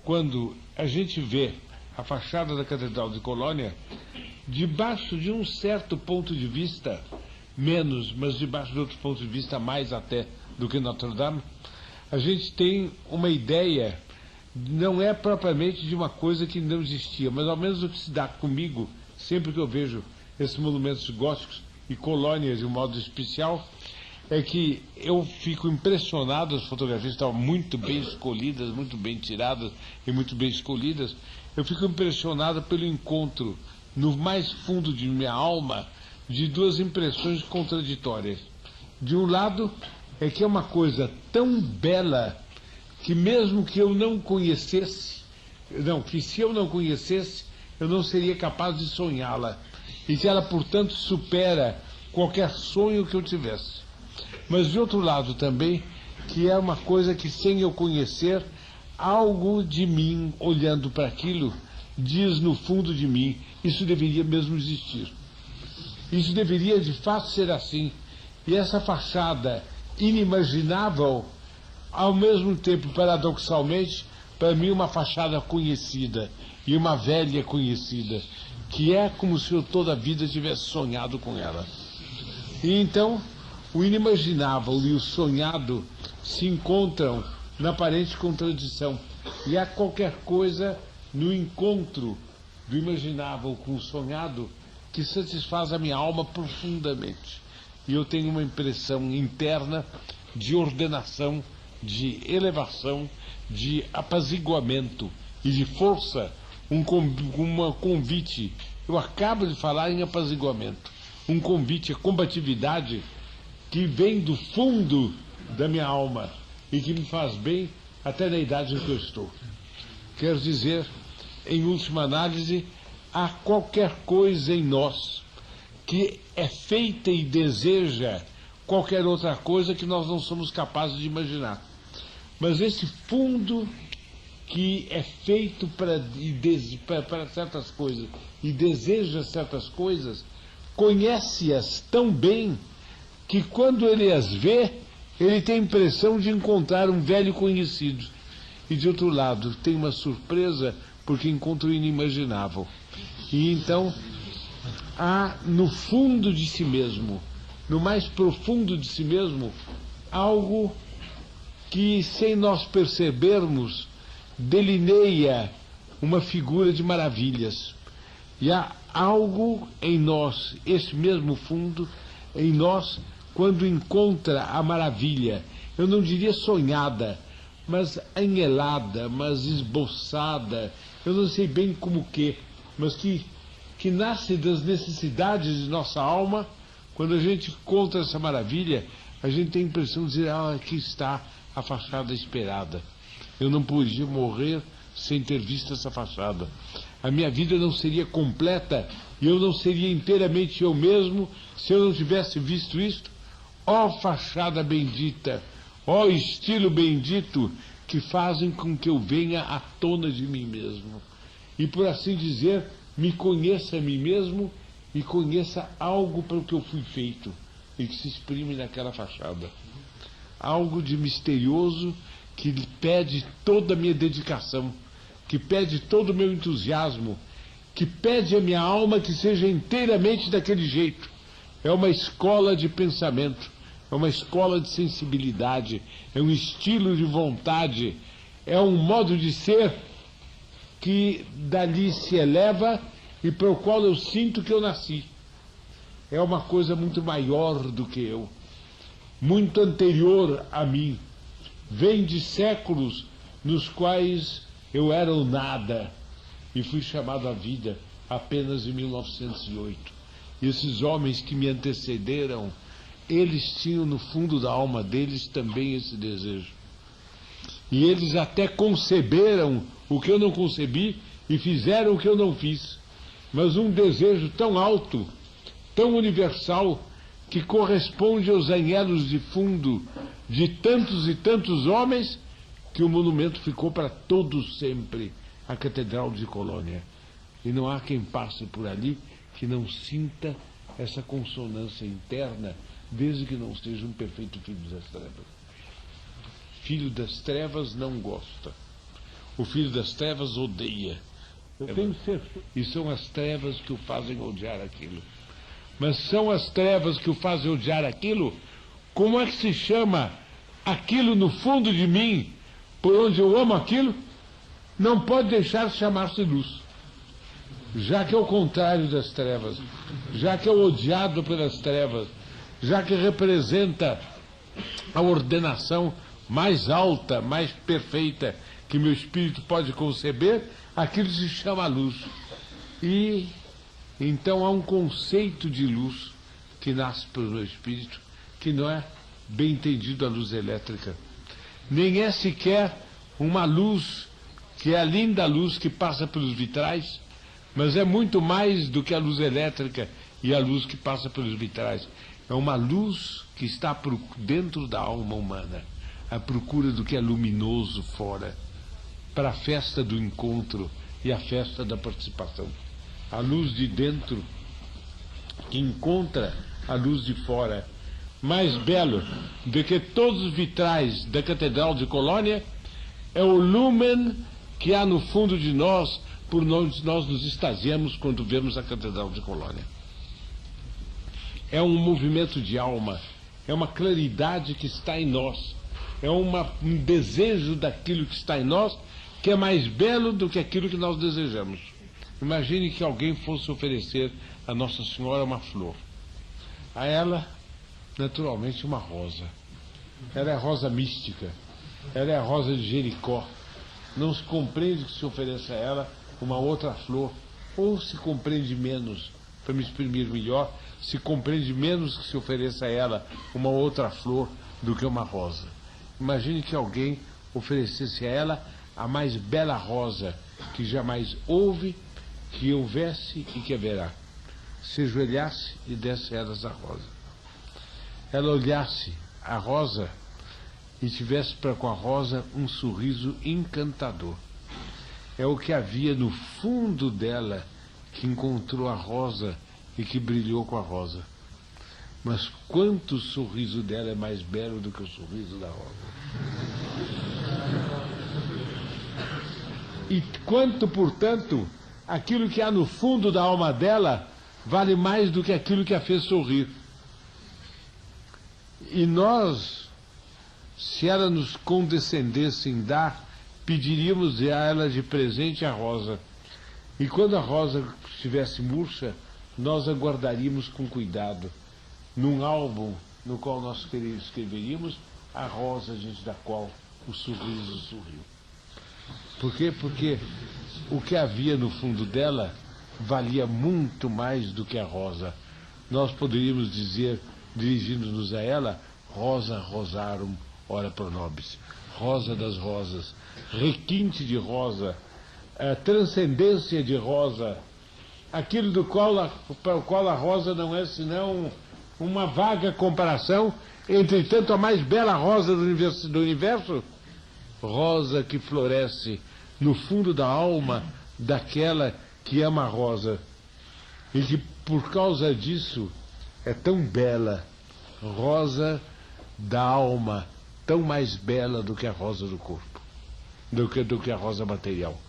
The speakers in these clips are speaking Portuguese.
quando a gente vê a fachada da Catedral de Colônia, debaixo de um certo ponto de vista, menos, mas debaixo de outro ponto de vista mais até do que Notre Dame, a gente tem uma ideia, não é propriamente de uma coisa que não existia, mas ao menos o que se dá comigo, sempre que eu vejo esses monumentos góticos e colônias de um modo especial, é que eu fico impressionado. As fotografias estavam muito bem escolhidas, muito bem tiradas e muito bem escolhidas. Eu fico impressionado pelo encontro, no mais fundo de minha alma, de duas impressões contraditórias. De um lado, é que é uma coisa tão bela que mesmo que eu não conhecesse, que se eu não conhecesse, eu não seria capaz de sonhá-la. E que ela, portanto, supera qualquer sonho que eu tivesse. Mas, de outro lado também, que é uma coisa que, sem eu conhecer, algo de mim, olhando para aquilo, diz no fundo de mim, isso deveria mesmo existir. Isso deveria, de fato, ser assim. E essa fachada inimaginável, ao mesmo tempo, paradoxalmente, para mim, uma fachada conhecida, e uma velha conhecida, que é como se eu toda a vida tivesse sonhado com ela. E então, o inimaginável e o sonhado se encontram na aparente contradição. E há qualquer coisa no encontro do imaginável com o sonhado que satisfaz a minha alma profundamente. E eu tenho uma impressão interna de ordenação, de elevação, de apaziguamento e de força, um convite. Eu acabo de falar em apaziguamento, um convite à combatividade que vem do fundo da minha alma e que me faz bem até na idade em que eu estou. Quero dizer, em última análise, há qualquer coisa em nós que é feita e deseja qualquer outra coisa que nós não somos capazes de imaginar. Mas esse fundo que é feito para certas coisas e deseja certas coisas, conhece-as tão bem que quando ele as vê, ele tem a impressão de encontrar um velho conhecido. E de outro lado, tem uma surpresa porque encontra o inimaginável. E então, há no fundo de si mesmo, no mais profundo de si mesmo, algo que, sem nós percebermos, delineia uma figura de maravilhas. E há algo em nós, esse mesmo fundo, em nós, quando encontra a maravilha, eu não diria sonhada, mas anelada, mas esboçada, eu não sei bem como que, mas que nasce das necessidades de nossa alma. Quando a gente encontra essa maravilha, a gente tem a impressão de dizer, aqui está a fachada esperada. Eu não podia morrer sem ter visto essa fachada. A minha vida não seria completa e eu não seria inteiramente eu mesmo se eu não tivesse visto isto. Ó fachada bendita, ó estilo bendito, que fazem com que eu venha à tona de mim mesmo. E, por assim dizer, me conheça a mim mesmo e conheça algo para o que eu fui feito e que se exprime naquela fachada. Algo de misterioso que pede toda a minha dedicação, que pede todo o meu entusiasmo, que pede a minha alma que seja inteiramente daquele jeito. É uma escola de pensamento, é uma escola de sensibilidade, é um estilo de vontade, é um modo de ser que dali se eleva e para o qual eu sinto que eu nasci. É uma coisa muito maior do que eu, muito anterior a mim. Vem de séculos nos quais eu era o nada e fui chamado à vida apenas em 1908. E esses homens que me antecederam, eles tinham no fundo da alma deles também esse desejo. E eles até conceberam o que eu não concebi e fizeram o que eu não fiz. Mas um desejo tão alto, tão universal, que corresponde aos anhelos de fundo de tantos e tantos homens, que o monumento ficou para todos sempre, a Catedral de Colônia. E não há quem passe por ali que não sinta essa consonância interna, desde que não seja um perfeito filho das trevas. Filho das trevas não gosta. o filho das trevas odeia. Eu tenho certeza. E são as trevas que o fazem odiar aquilo. Mas são as trevas que o fazem odiar aquilo? Como é que se chama aquilo no fundo de mim, por onde eu amo aquilo? Não pode deixar de chamar-se luz. Já que é o contrário das trevas, já que é o odiado pelas trevas, já que representa a ordenação mais alta, mais perfeita que meu espírito pode conceber, aquilo se chama luz. E então há um conceito de luz que nasce pelo meu espírito, que não é bem entendido a luz elétrica. Nem é sequer uma luz que é a linda luz que passa pelos vitrais, mas é muito mais do que a luz elétrica e a luz que passa pelos vitrais. É uma luz que está dentro da alma humana, à procura do que é luminoso fora, para a festa do encontro e a festa da participação. A luz de dentro que encontra a luz de fora. Mais belo do que todos os vitrais da Catedral de Colônia é o lumen que há no fundo de nós, por onde nós nos extasiamos quando vemos a Catedral de Colônia. É um movimento de alma, é uma claridade que está em nós, é um desejo daquilo que está em nós, que é mais belo do que aquilo que nós desejamos. Imagine que alguém fosse oferecer a Nossa Senhora uma flor. A ela, naturalmente, uma rosa. Ela é a rosa mística, ela é a rosa de Jericó. Não se compreende que se ofereça a ela uma outra flor, ou se compreende menos, para me exprimir melhor, se compreende menos que se ofereça a ela uma outra flor do que uma rosa. Imagine que alguém oferecesse a ela a mais bela rosa que jamais houve, que houvesse e que haverá. Se ajoelhasse e desse a elas a rosa. Ela olhasse a rosa e tivesse para com a rosa um sorriso encantador. É o que havia no fundo dela que encontrou a rosa e que brilhou com a rosa. Mas quanto o sorriso dela é mais belo do que o sorriso da rosa. E quanto, portanto, aquilo que há no fundo da alma dela vale mais do que aquilo que a fez sorrir. E nós, se ela nos condescendesse em dar, pediríamos a ela de presente a rosa. E quando a rosa estivesse murcha, nós a guardaríamos com cuidado, num álbum no qual nós escreveríamos a rosa diante da qual o sorriso sorriu. Por quê? Porque o que havia no fundo dela valia muito mais do que a rosa. Nós poderíamos dizer, dirigindo-nos a ela, rosa rosarum ora pro nobis, rosa das rosas, requinte de rosa, transcendência de rosa, aquilo para o qual a rosa não é senão uma vaga comparação entre tanto a mais bela rosa do universo, rosa que floresce no fundo da alma daquela que ama a rosa e que por causa disso é tão bela, rosa da alma, tão mais bela do que a rosa do corpo, do que a rosa material.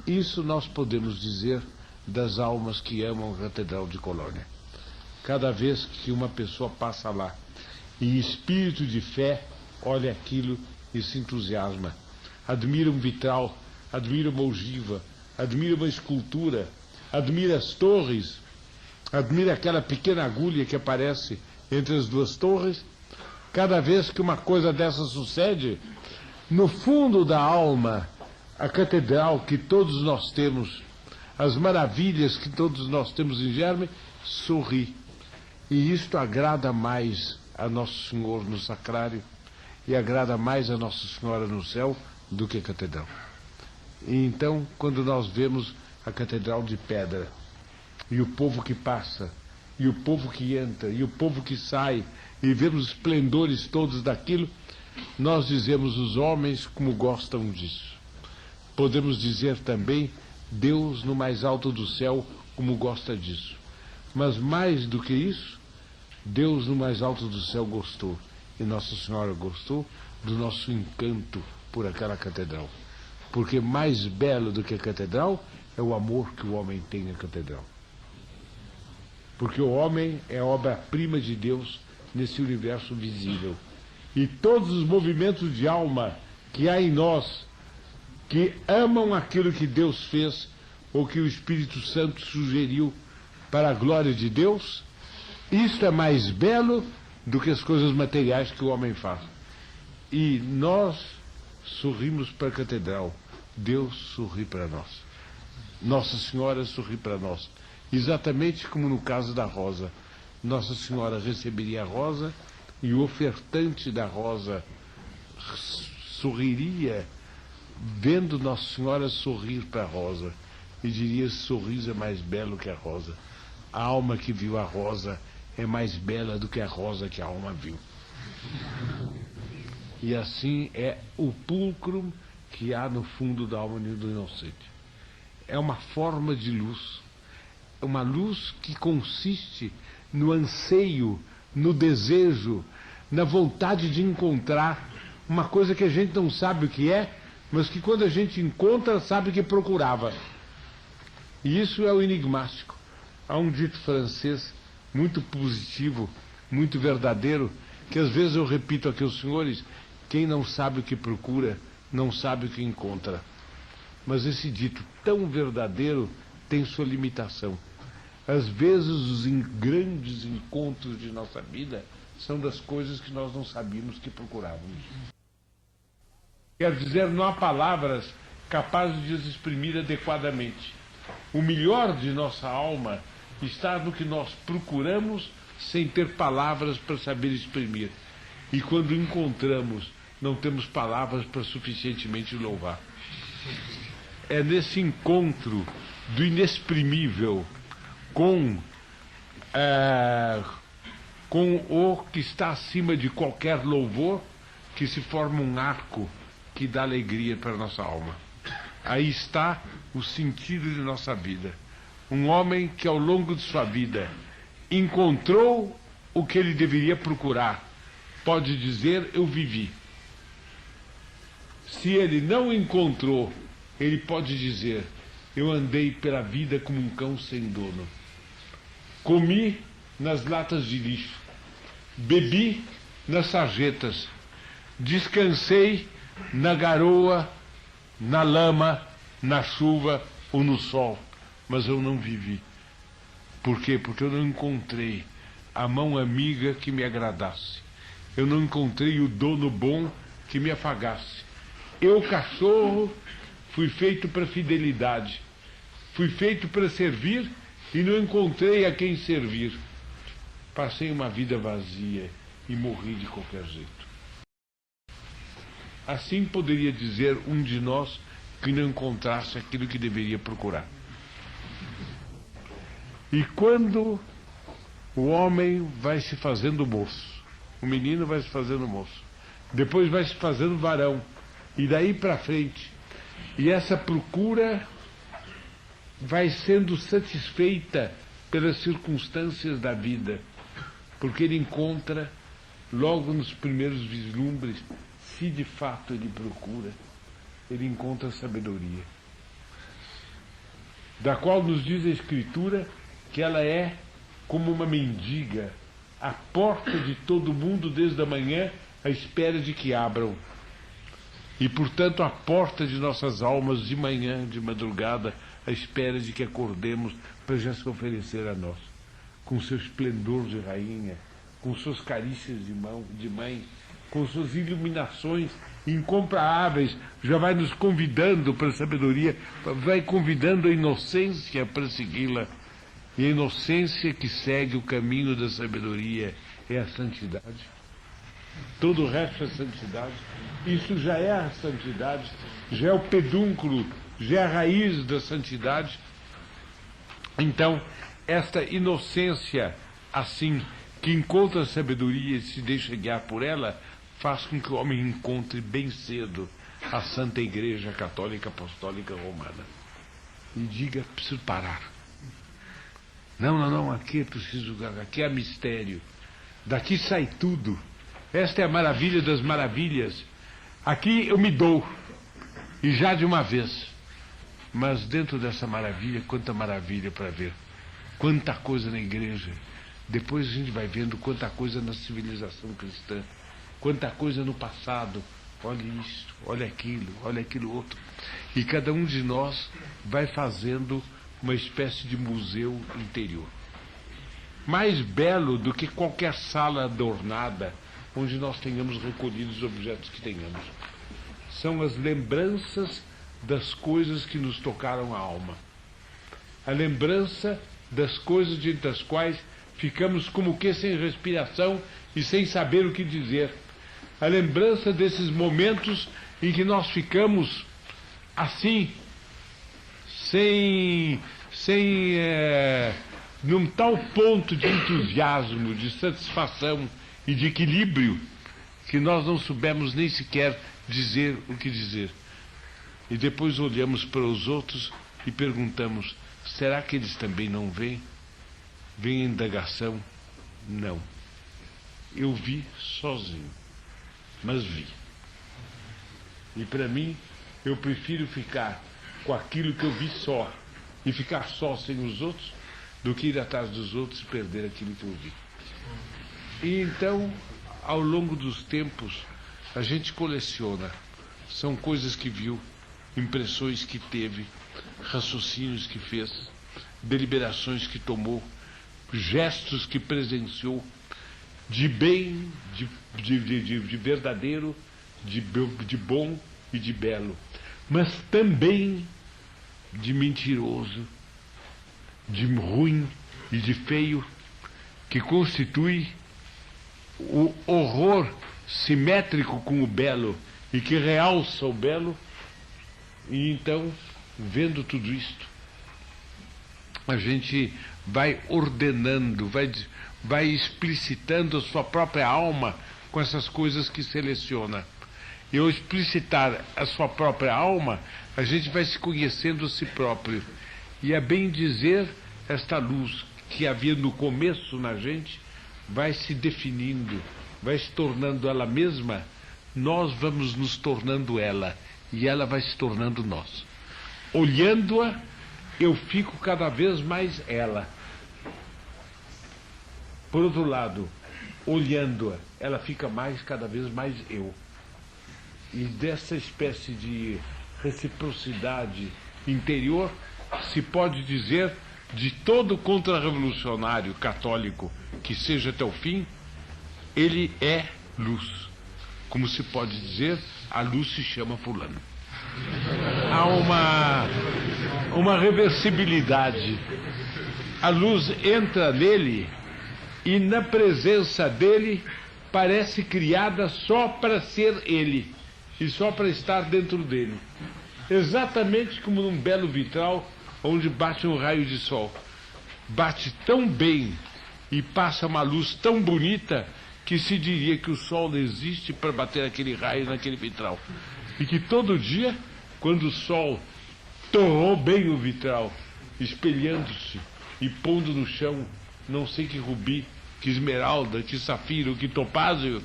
Isso nós podemos dizer das almas que amam a Catedral de Colônia. Cada vez que uma pessoa passa lá, em espírito de fé, olha aquilo e se entusiasma. Admira um vitral, admira uma ogiva, admira uma escultura, admira as torres, admira aquela pequena agulha que aparece entre as duas torres. Cada vez que uma coisa dessa sucede, no fundo da alma, a catedral que todos nós temos, as maravilhas que todos nós temos em germe, sorri. E isto agrada mais a Nosso Senhor no sacrário e agrada mais a Nossa Senhora no céu do que a catedral. E então, quando nós vemos a catedral de pedra, e o povo que passa, e o povo que entra, e o povo que sai, e vemos os esplendores todos daquilo, nós dizemos: os homens como gostam disso. Podemos dizer também: Deus no mais alto do céu como gosta disso. Mas mais do que isso, Deus no mais alto do céu gostou, e Nossa Senhora gostou do nosso encanto por aquela catedral. Porque mais belo do que a catedral é o amor que o homem tem à catedral. Porque o homem é obra-prima de Deus nesse universo visível. E todos os movimentos de alma que há em nós, que amam aquilo que Deus fez, ou que o Espírito Santo sugeriu para a glória de Deus, isto é mais belo do que as coisas materiais que o homem faz. E nós sorrimos para a catedral, Deus sorri para nós. Nossa Senhora sorri para nós. Exatamente como no caso da rosa. Nossa Senhora receberia a rosa e o ofertante da rosa sorriria vendo Nossa Senhora sorrir para a rosa e diria: esse sorriso é mais belo que a rosa. A alma que viu a rosa é mais bela do que a rosa que a alma viu. E assim é o pulcrum que há no fundo da alma do inocente. É uma forma de luz, uma luz que consiste no anseio, no desejo, na vontade de encontrar uma coisa que a gente não sabe o que é, mas que quando a gente encontra, sabe que procurava. E isso é o enigmático. Há um dito francês muito positivo, muito verdadeiro, que às vezes eu repito aqui aos senhores: quem não sabe o que procura, não sabe o que encontra. Mas esse dito tão verdadeiro tem sua limitação. Às vezes os grandes encontros de nossa vida são das coisas que nós não sabíamos que procurávamos. Quer dizer, não há palavras capazes de as exprimir adequadamente. O melhor de nossa alma está no que nós procuramos sem ter palavras para saber exprimir. E quando encontramos, não temos palavras para suficientemente louvar. É nesse encontro do inexprimível com o que está acima de qualquer louvor que se forma um arco que dá alegria para a nossa alma. Aí está o sentido de nossa vida. Um homem que ao longo de sua vida encontrou o que ele deveria procurar, pode dizer: eu vivi. Se ele não encontrou, ele pode dizer: eu andei pela vida como um cão sem dono. Comi nas latas de lixo, bebi nas sarjetas, descansei na garoa, na lama, na chuva ou no sol, mas eu não vivi. Por quê? Porque eu não encontrei a mão amiga que me agradasse. Eu não encontrei o dono bom que me afagasse. Eu, cachorro, fui feito para fidelidade. Fui feito para servir e não encontrei a quem servir. Passei uma vida vazia e morri de qualquer jeito. Assim poderia dizer um de nós que não encontrasse aquilo que deveria procurar. E quando o homem vai se fazendo moço, o menino vai se fazendo moço, depois vai se fazendo varão, e daí para frente, e essa procura vai sendo satisfeita pelas circunstâncias da vida, porque ele encontra, logo nos primeiros vislumbres, se de fato ele procura, ele encontra sabedoria, da qual nos diz a Escritura que ela é como uma mendiga à porta de todo mundo desde a manhã, à espera de que abram. E, portanto, à porta de nossas almas de manhã, de madrugada, à espera de que acordemos para já se oferecer a nós, com seu esplendor de rainha, com suas carícias de mãe, com suas iluminações incomparáveis, já vai nos convidando para a sabedoria, vai convidando a inocência para segui-la. E a inocência que segue o caminho da sabedoria é a santidade. Todo o resto é santidade. Isso já é a santidade, já é o pedúnculo, já é a raiz da santidade. Então, esta inocência, assim, que encontra a sabedoria e se deixa guiar por ela, faz com que o homem encontre bem cedo a Santa Igreja Católica Apostólica Romana. E diga: preciso parar. Não, aqui é preciso, aqui é mistério. Daqui sai tudo. Esta é a maravilha das maravilhas. Aqui eu me dou. E já de uma vez. Mas dentro dessa maravilha, quanta maravilha para ver. Quanta coisa na igreja. Depois a gente vai vendo quanta coisa na civilização cristã. Quanta coisa no passado. Olha isto, olha aquilo outro. E cada um de nós vai fazendo uma espécie de museu interior. Mais belo do que qualquer sala adornada onde nós tenhamos recolhido os objetos que tenhamos. São as lembranças das coisas que nos tocaram a alma. A lembrança das coisas diante das quais ficamos como que sem respiração e sem saber o que dizer. A lembrança desses momentos em que nós ficamos assim, num tal ponto de entusiasmo, de satisfação e de equilíbrio, que nós não soubemos nem sequer dizer o que dizer. E depois olhamos para os outros e perguntamos, será que eles também não veem? Vem a indagação? Não. Eu vi sozinho, mas vi. E para mim, eu prefiro ficar com aquilo que eu vi só, e ficar só sem os outros, do que ir atrás dos outros e perder aquilo que eu vi. E então, ao longo dos tempos, a gente coleciona. São coisas que viu, impressões que teve, raciocínios que fez, deliberações que tomou, gestos que presenciou, de bem, de verdadeiro, de bom e de belo, mas também de mentiroso, de ruim e de feio, que constitui o horror simétrico com o belo e que realça o belo. E então, vendo tudo isto, a gente vai ordenando, vai explicitando a sua própria alma com essas coisas que seleciona. E ao explicitar a sua própria alma, a gente vai se conhecendo a si próprio. E a bem dizer, esta luz que havia no começo na gente, vai se definindo, vai se tornando ela mesma, nós vamos nos tornando ela, e ela vai se tornando nós. Olhando-a, eu fico cada vez mais ela. Por outro lado, olhando-a, ela fica cada vez mais eu. E dessa espécie de reciprocidade interior, se pode dizer, de todo contra-revolucionário católico que seja até o fim, ele é luz. Como se pode dizer, a luz se chama fulano. Há uma reversibilidade. A luz entra nele e na presença dele parece criada só para ser ele e só para estar dentro dele. Exatamente como num belo vitral onde bate um raio de sol. Bate tão bem e passa uma luz tão bonita que se diria que o sol existe para bater aquele raio naquele vitral. E que todo dia, quando o sol torrou bem o vitral, espelhando-se e pondo no chão não sei que rubi, que esmeralda, que safiro, que topázio,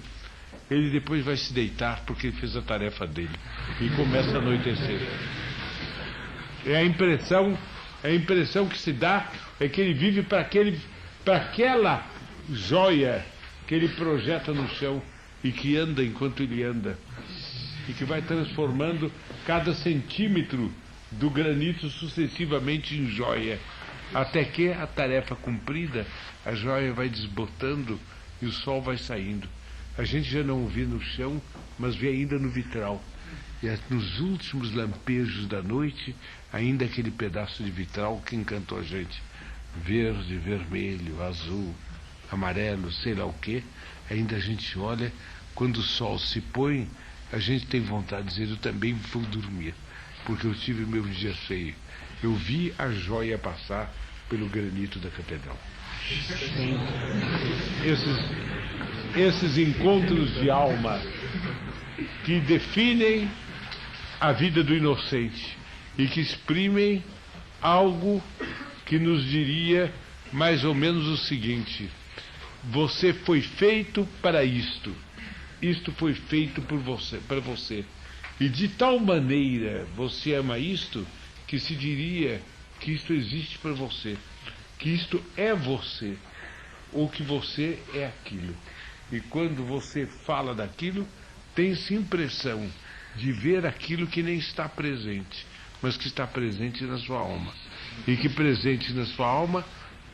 ele depois vai se deitar porque ele fez a tarefa dele e começa a anoitecer. A impressão que se dá é que ele vive para aquela joia que ele projeta no chão e que anda enquanto ele anda e que vai transformando cada centímetro do granito sucessivamente em joia, até que a tarefa cumprida, a joia vai desbotando e o sol vai saindo. A gente já não o vê no chão, mas vê ainda no vitral. E nos últimos lampejos da noite, ainda aquele pedaço de vitral que encantou a gente. Verde, vermelho, azul, amarelo, sei lá o quê. Ainda a gente olha, quando o sol se põe, a gente tem vontade de dizer, eu também vou dormir, porque eu tive meu dia cheio. Eu vi a joia passar pelo granito da catedral. Esses encontros de alma que definem a vida do inocente e que exprimem algo que nos diria mais ou menos o seguinte: você foi feito para isto foi feito por você, para você, E de tal maneira você ama isto, que se diria que isto existe para você, que isto é você, ou que você é aquilo. E quando você fala daquilo, tem-se impressão de ver aquilo que nem está presente, mas que está presente na sua alma. E que presente na sua alma,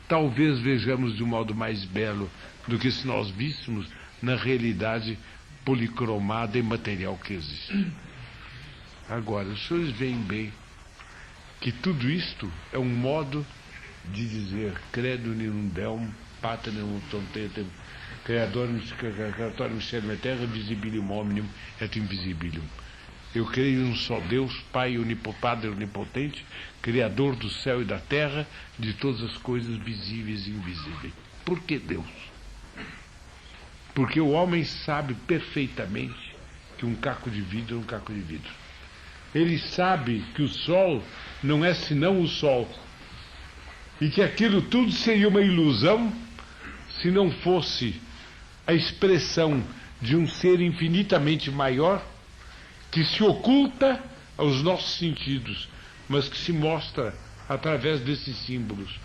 talvez vejamos de um modo mais belo do que se nós víssemos na realidade policromada e material que existe. Agora, os senhores veem bem que tudo isto é um modo de dizer credo num Deum, patrem tentem, creatorem misterium et terra, visibilium omnium et invisibilium. Eu creio em um só Deus, Pai Padre onipotente, Criador do céu e da terra, de todas as coisas visíveis e invisíveis. Por que Deus? Porque o homem sabe perfeitamente que um caco de vidro é um caco de vidro. Ele sabe que o sol não é senão o sol. E que aquilo tudo seria uma ilusão se não fosse a expressão de um ser infinitamente maior que se oculta aos nossos sentidos, mas que se mostra através desses símbolos.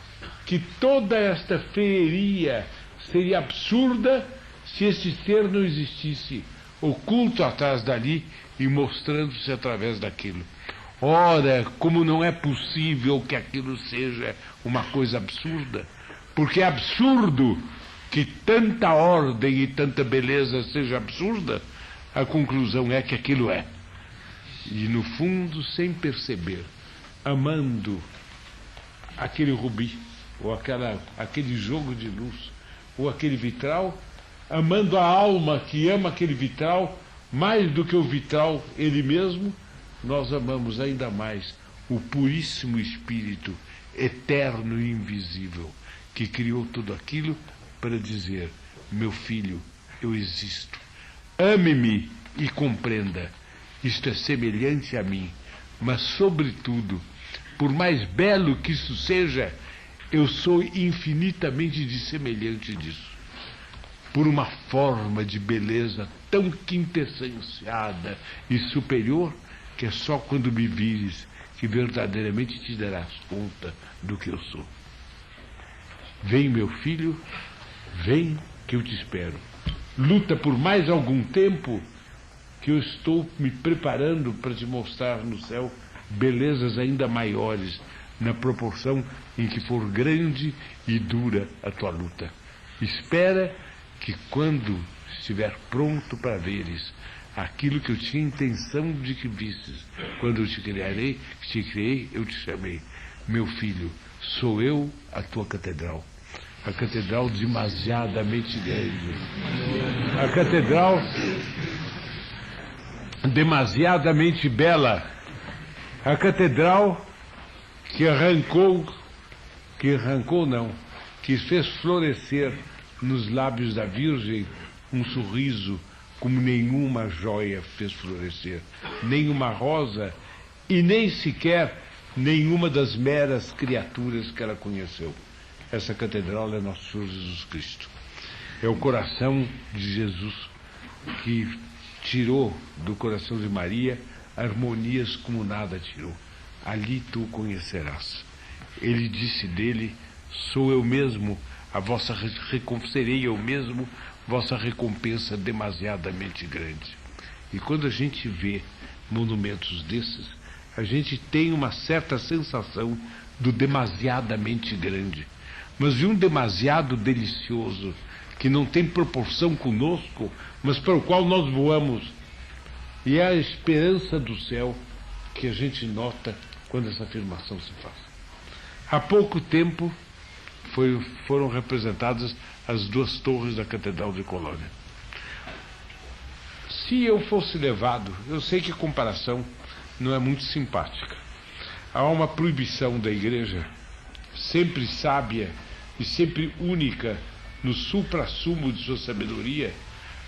Que toda esta feeria seria absurda se esse ser não existisse, oculto atrás dali e mostrando-se através daquilo. Ora, como não é possível que aquilo seja uma coisa absurda, porque é absurdo que tanta ordem e tanta beleza seja absurda, a conclusão é que aquilo é. E no fundo, sem perceber, amando aquele rubi, ou aquele jogo de luz, ou aquele vitral, amando a alma que ama aquele vitral, mais do que o vitral ele mesmo, nós amamos ainda mais o puríssimo Espírito, eterno e invisível, que criou tudo aquilo para dizer: meu filho, eu existo. Ame-me e compreenda. Isto é semelhante a mim, mas, sobretudo, por mais belo que isso seja, eu sou infinitamente dissemelhante disso. Por uma forma de beleza tão quintessenciada e superior, que é só quando me vires que verdadeiramente te darás conta do que eu sou. Vem, meu filho, vem que eu te espero. Luta por mais algum tempo, que eu estou me preparando para te mostrar no céu belezas ainda maiores, na proporção em que for grande e dura a tua luta. Espera que quando estiver pronto para veres aquilo que eu tinha intenção de que visses, quando eu te criei, eu te chamei. Meu filho, sou eu a tua catedral. A catedral demasiadamente grande. A catedral demasiadamente bela. A catedral que fez florescer nos lábios da Virgem um sorriso como nenhuma joia fez florescer, nenhuma rosa e nem sequer nenhuma das meras criaturas que ela conheceu. Essa catedral é nosso Senhor Jesus Cristo. É o coração de Jesus que tirou do coração de Maria harmonias como nada tirou. Ali tu conhecerás. Ele disse dele: sou eu mesmo, serei eu mesmo vossa recompensa demasiadamente grande. E quando a gente vê monumentos desses, a gente tem uma certa sensação do demasiadamente grande, mas de um demasiado delicioso, que não tem proporção conosco, mas para o qual nós voamos. E é a esperança do céu que a gente nota quando essa afirmação se faz. Há pouco tempo foram representadas as duas torres da Catedral de Colônia. Se eu fosse levado, eu sei que a comparação não é muito simpática. Há uma proibição da Igreja, sempre sábia e sempre única no suprassumo de sua sabedoria,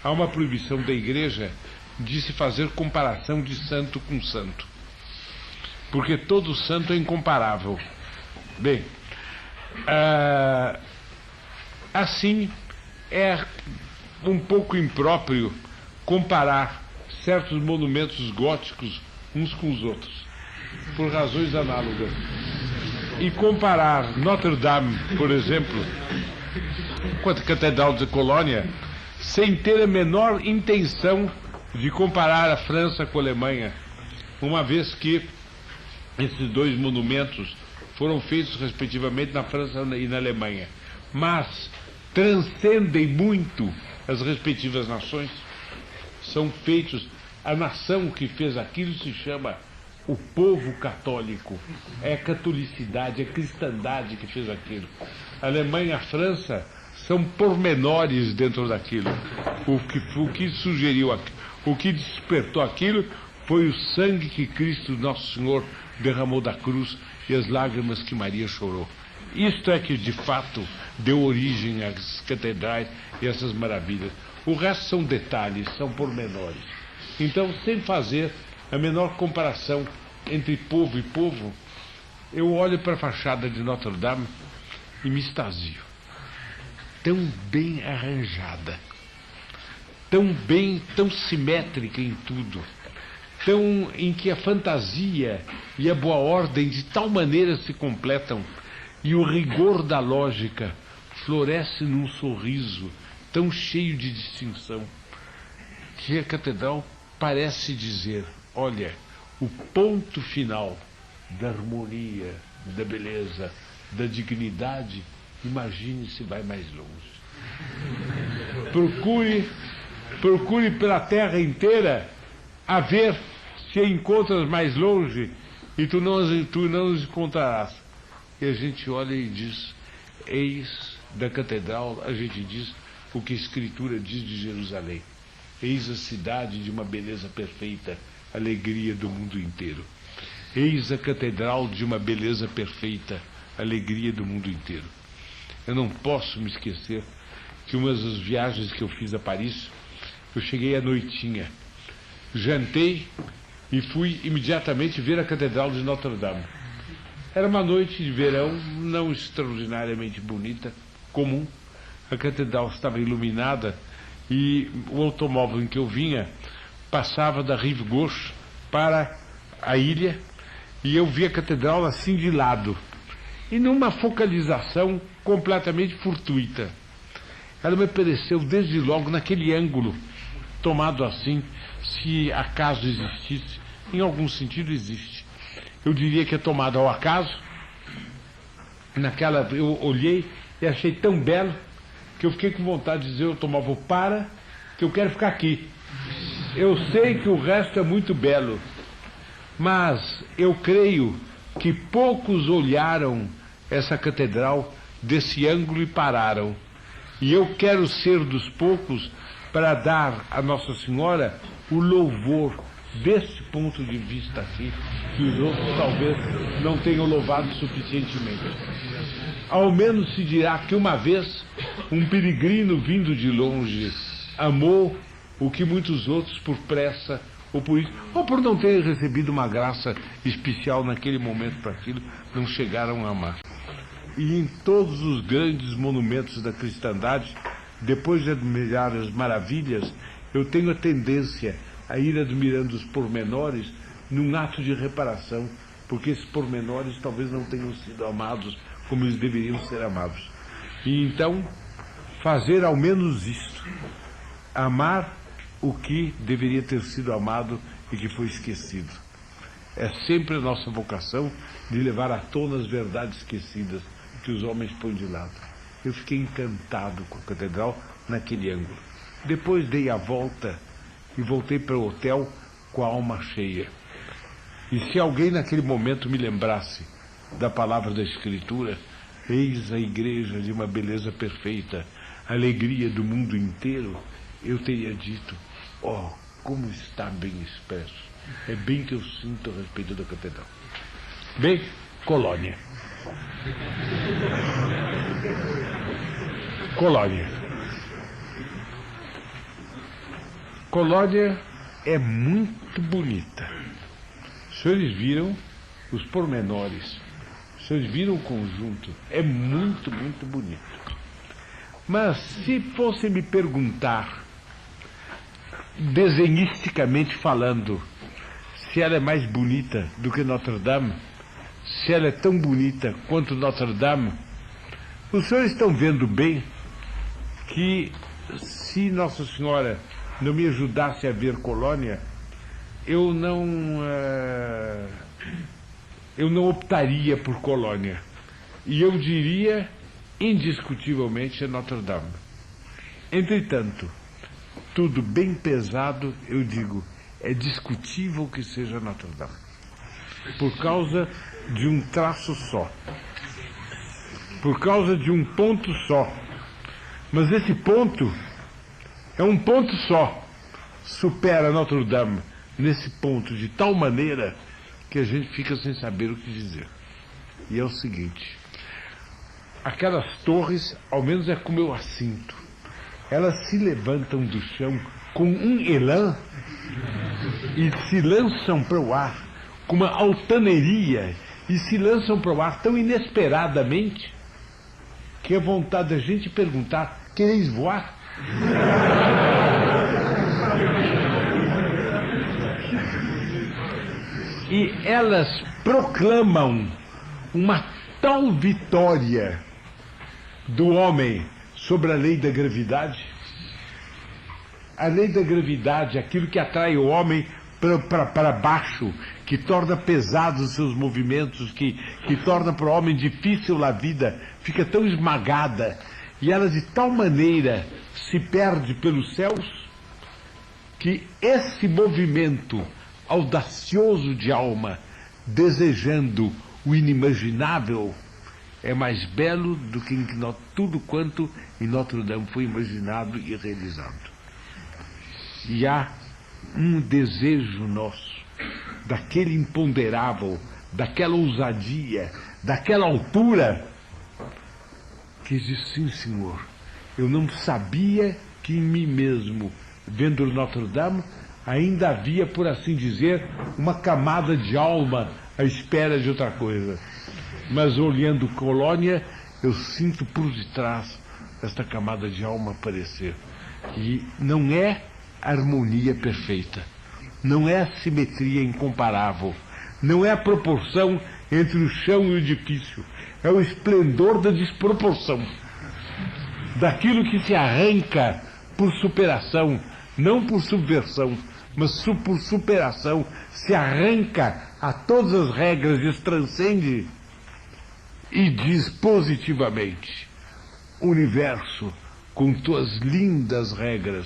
há uma proibição da Igreja de se fazer comparação de santo com santo. Porque todo santo é incomparável. Bem, assim é um pouco impróprio comparar certos monumentos góticos uns com os outros, por razões análogas. E comparar Notre Dame, por exemplo, com a Catedral de Colônia, sem ter a menor intenção de comparar a França com a Alemanha, uma vez que esses dois monumentos foram feitos respectivamente na França e na Alemanha, mas transcendem muito as respectivas nações, são feitos, a nação que fez aquilo se chama o povo católico, é a catolicidade, é a cristandade que fez aquilo. A Alemanha e a França são pormenores dentro daquilo. O que sugeriu, o que despertou aquilo foi o sangue que Cristo Nosso Senhor derramou da cruz e as lágrimas que Maria chorou. Isto é que de fato deu origem às catedrais e essas maravilhas. O resto são detalhes, são pormenores. Então, sem fazer a menor comparação entre povo e povo, eu olho para a fachada de Notre Dame e me extasio. Tão bem arranjada, tão simétrica em tudo, tão em que a fantasia e a boa ordem de tal maneira se completam e o rigor da lógica floresce num sorriso tão cheio de distinção, que a catedral parece dizer: olha, o ponto final da harmonia, da beleza, da dignidade, imagine se vai mais longe. Procure pela terra inteira a ver se encontras mais longe, e tu não os encontrarás. E a gente olha e diz: eis da catedral, a gente diz o que a Escritura diz de Jerusalém: eis a cidade de uma beleza perfeita, alegria do mundo inteiro. Eis a catedral de uma beleza perfeita, alegria do mundo inteiro. Eu não posso me esquecer que uma das viagens que eu fiz a Paris, eu cheguei à noitinha, jantei e fui imediatamente ver a Catedral de Notre Dame. Era uma noite de verão, não extraordinariamente bonita, comum. A catedral estava iluminada e o automóvel em que eu vinha passava da Rive Gauche para a ilha, e eu vi a catedral assim de lado, e numa focalização completamente fortuita. Ela me apareceu desde logo naquele ângulo, tomado assim, se acaso existisse, em algum sentido existe. Eu diria que é tomado ao acaso. Eu olhei e achei tão belo que eu fiquei com vontade de dizer ao automóvel: para, que eu quero ficar aqui. Eu sei que o resto é muito belo, mas eu creio que poucos olharam essa catedral desse ângulo e pararam. E eu quero ser dos poucos para dar a Nossa Senhora o louvor desse ponto de vista aqui, que os outros talvez não tenham louvado suficientemente. Ao menos se dirá que uma vez um peregrino vindo de longe amou o que muitos outros, por pressa ou por isso, ou por não terem recebido uma graça especial naquele momento para aquilo, não chegaram a amar. E em todos os grandes monumentos da cristandade, depois de admirar as maravilhas, eu tenho a tendência a ir admirando os pormenores num ato de reparação, porque esses pormenores talvez não tenham sido amados como eles deveriam ser amados. E então, fazer ao menos isto: amar o que deveria ter sido amado e que foi esquecido. É sempre a nossa vocação de levar à tona as verdades esquecidas que os homens põem de lado. Eu fiquei encantado com a catedral naquele ângulo. Depois dei a volta e voltei para o hotel com a alma cheia. E se alguém naquele momento me lembrasse da palavra da Escritura: eis a igreja de uma beleza perfeita, alegria do mundo inteiro, eu teria dito: oh, como está bem expresso. É bem que eu sinto a respeito da catedral. Bem, Colônia. Colônia é muito bonita. Os senhores viram os pormenores, os senhores viram o conjunto, é muito, muito bonito. Mas se fosse me perguntar desenhisticamente falando, se ela é mais bonita do que Notre Dame, se ela é tão bonita quanto Notre Dame, os senhores estão vendo bem que se Nossa Senhora não me ajudasse a ver Colônia, eu não optaria por Colônia. E eu diria, indiscutivelmente, é Notre Dame. Entretanto, tudo bem pesado, eu digo, é discutível que seja Notre Dame, por causa de um traço só, por causa de um ponto só. Mas esse ponto é um ponto só, supera Notre Dame nesse ponto de tal maneira que a gente fica sem saber o que dizer. E é o seguinte: aquelas torres, ao menos é como eu as sinto, elas se levantam do chão com um elan e se lançam para o ar com uma altaneria, e se lançam para o ar tão inesperadamente que é vontade da gente perguntar: quereis voar? E elas proclamam uma tal vitória do homem sobre a lei da gravidade. A lei da gravidade, aquilo que atrai o homem para baixo, que torna pesados os seus movimentos, que torna para o homem difícil a vida, fica tão esmagada, e ela de tal maneira se perde pelos céus, que esse movimento audacioso de alma, desejando o inimaginável, é mais belo do que tudo quanto em Notre Dame foi imaginado e realizado. E há um desejo nosso, daquele imponderável, daquela ousadia, daquela altura, que diz: sim, senhor, eu não sabia que em mim mesmo, vendo Notre Dame, ainda havia, por assim dizer, uma camada de alma à espera de outra coisa. Mas olhando Colônia, eu sinto por detrás esta camada de alma aparecer. E não é harmonia perfeita, não é a simetria incomparável, não é a proporção entre o chão e o edifício, é o esplendor da desproporção, daquilo que se arranca por superação, não por subversão, mas por superação, se arranca a todas as regras e as transcende e diz positivamente: universo, com tuas lindas regras,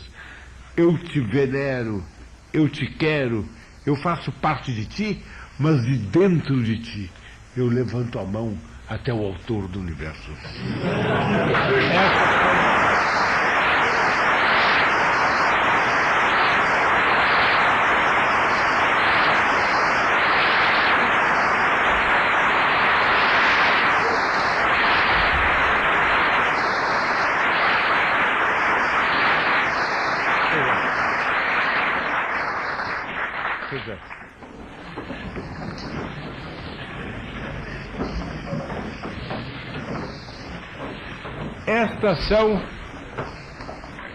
eu te venero, eu te quero, eu faço parte de ti, mas de dentro de ti eu levanto a mão até o autor do universo.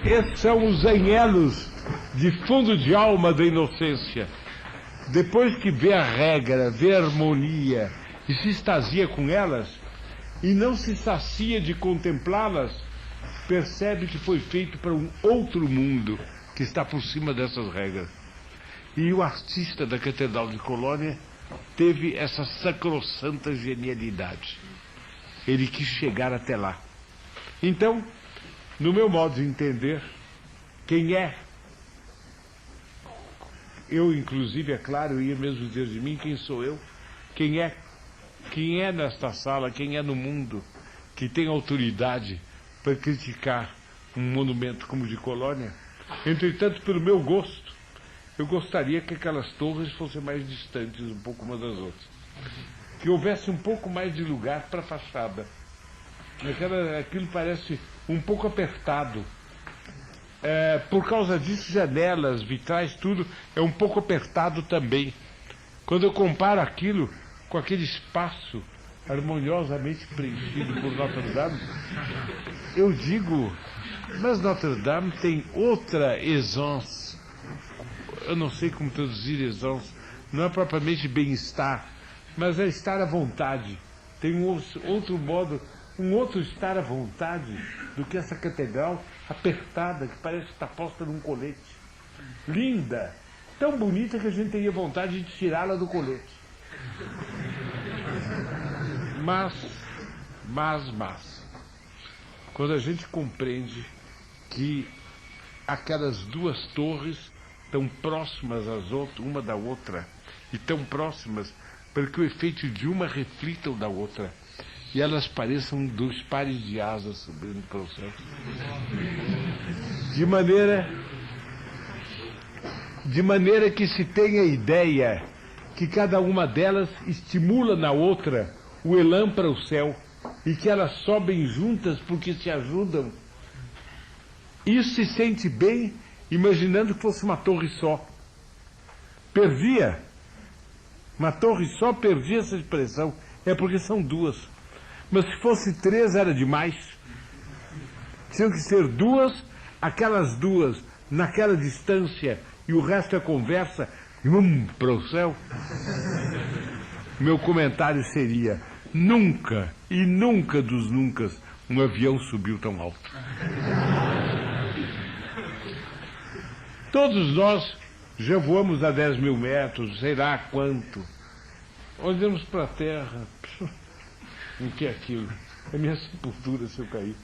Esses são os anhelos de fundo de alma da inocência. Depois que vê a regra, vê a harmonia e se extasia com elas, e não se sacia de contemplá-las, percebe que foi feito para um outro mundo que está por cima dessas regras. E o artista da Catedral de Colônia teve essa sacrossanta genialidade. Ele quis chegar até lá. Então, no meu modo de entender, quem é, eu inclusive, é claro, eu ia mesmo dizer de mim, quem sou eu, quem é nesta sala, quem é no mundo, que tem autoridade para criticar um monumento como o de Colônia. Entretanto, pelo meu gosto, eu gostaria que aquelas torres fossem mais distantes um pouco umas das outras, que houvesse um pouco mais de lugar para a fachada. Aquilo parece um pouco apertado. Por causa disso, janelas, vitrais, tudo é um pouco apertado também. Quando eu comparo aquilo com aquele espaço harmoniosamente preenchido por Notre Dame, eu digo: mas Notre Dame tem outra essence, eu não sei como traduzir exaus, não é propriamente bem-estar, mas é estar à vontade. Tem um outro modo, um outro estar à vontade do que essa catedral apertada, que parece estar posta num colete. Linda, tão bonita que a gente teria vontade de tirá-la do colete. Mas, quando a gente compreende que aquelas duas torres tão próximas uma da outra, e tão próximas para que o efeito de uma reflita o da outra, e elas pareçam dois pares de asas subindo para o céu. De maneira que se tenha a ideia que cada uma delas estimula na outra o elan para o céu, e que elas sobem juntas porque se ajudam. Isso se sente bem imaginando que fosse uma torre só. Uma torre só perdia essa expressão. É porque são duas. Mas se fosse três era demais. Tinham que ser duas, aquelas duas naquela distância e o resto é conversa, para o céu. Meu comentário seria: nunca e nunca dos nunca um avião subiu tão alto. Todos nós já voamos a 10 mil metros, sei lá quanto. Olhamos para a terra. O que é aquilo? É minha sepultura se eu cair.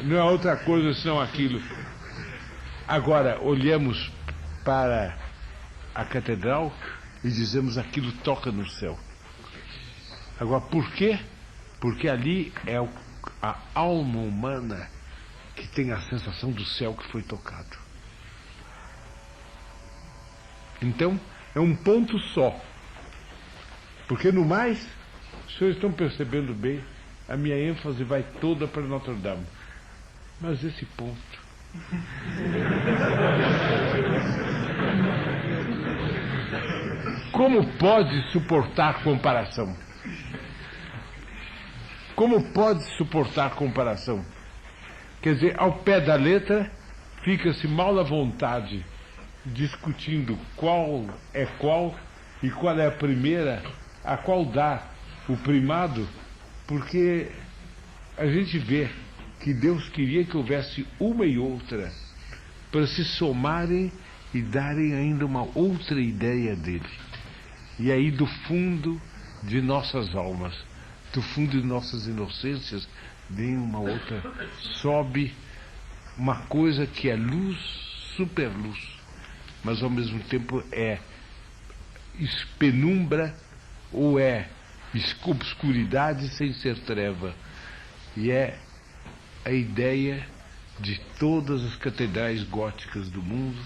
Não é outra coisa senão aquilo. Agora, olhamos para a catedral e dizemos: aquilo toca no céu. Agora, por quê? Porque ali é a alma humana que tem a sensação do céu que foi tocado. Então, é um ponto só. Porque no mais, os senhores estão percebendo bem, a minha ênfase vai toda para Notre Dame. Mas esse ponto... Como pode suportar comparação? Como pode suportar comparação? Quer dizer, ao pé da letra, fica-se mal à vontade discutindo qual é qual e qual é a primeira, a qual dá o primado, porque a gente vê que Deus queria que houvesse uma e outra para se somarem e darem ainda uma outra ideia dele. E aí, do fundo de nossas almas, do fundo de nossas inocências, vem uma outra, sobe uma coisa que é luz, superluz, mas ao mesmo tempo é penumbra ou é obscuridade sem ser treva. E é a ideia de todas as catedrais góticas do mundo,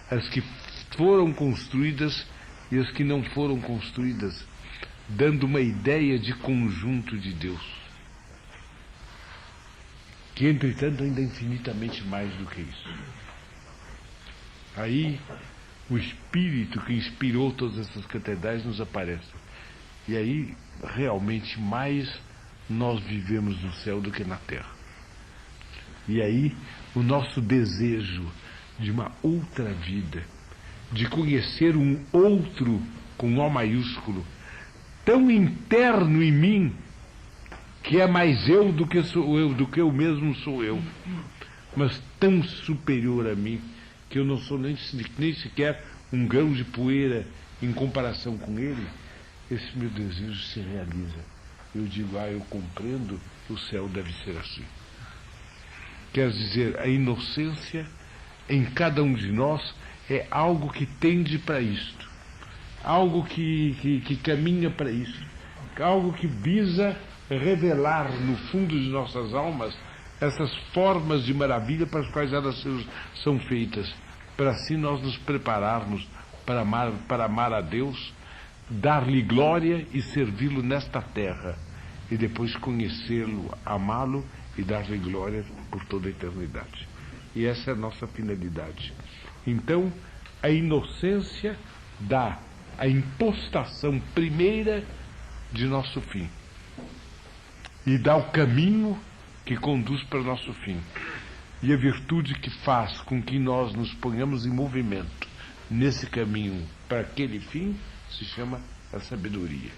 as que foram construídas e as que não foram construídas, dando uma ideia de conjunto de Deus, que entretanto ainda é infinitamente mais do que isso. Aí o espírito que inspirou todas essas catedrais nos aparece, e aí realmente mais nós vivemos no céu do que na terra. E aí o nosso desejo de uma outra vida, de conhecer um outro com O maiúsculo, tão interno em mim, que é mais eu do que sou eu, do que eu mesmo sou eu, mas tão superior a mim, que eu não sou nem sequer um grão de poeira em comparação com ele. Esse meu desejo se realiza. Eu digo: eu compreendo, o céu deve ser assim. Quer dizer, a inocência em cada um de nós é algo que tende para isto, algo que caminha para isso, algo que visa revelar no fundo de nossas almas essas formas de maravilha para as quais elas são feitas, para assim nós nos prepararmos para amar a Deus, dar-lhe glória e servi-lo nesta terra, e depois conhecê-lo, amá-lo e dar-lhe glória por toda a eternidade. E essa é a nossa finalidade. Então, a inocência dá a impostação primeira de nosso fim, e dá o caminho que conduz para o nosso fim. E a virtude que faz com que nós nos ponhamos em movimento nesse caminho para aquele fim se chama a sabedoria.